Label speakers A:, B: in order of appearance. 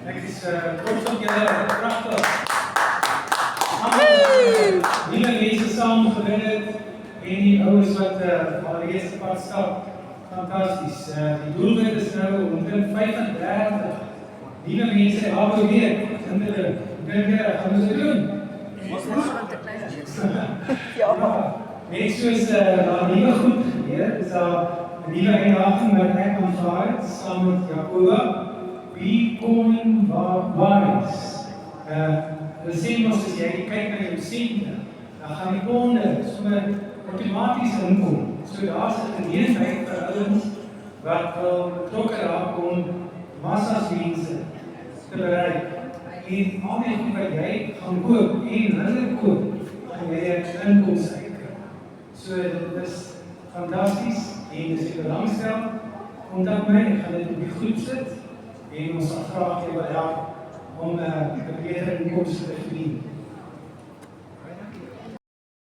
A: Ek is trots op julle, pragtig. Nuwe mense saam gewin het en die ouers wat al die eerste pad stap, fantasties. Die doelwit is nou omtrent 35 nuwe mense elke week. Dink jy, gaan ons dit doen? Ja, net soos daar nuwe goed gebeur, is daar 'n nuwe uitdaging wat ek aanvaar het saam met Jacoba. Be calling wise. We sê mos as jy kyk na jou sente, dan gaan die ponde sommer outomaties inkom. So daar's 'n geleentheid vir ouens wat wil betrokke raak om massas mense te bereik. En al die goed wat jy gaan koop en hulle koop, gaan jy 'n inkomste uitkry. So dit is fantasties en as jy belangstel, kontak my, ek gaan dit op die groep sit en ons sal graag jou help om 'n beter inkomste te verdien.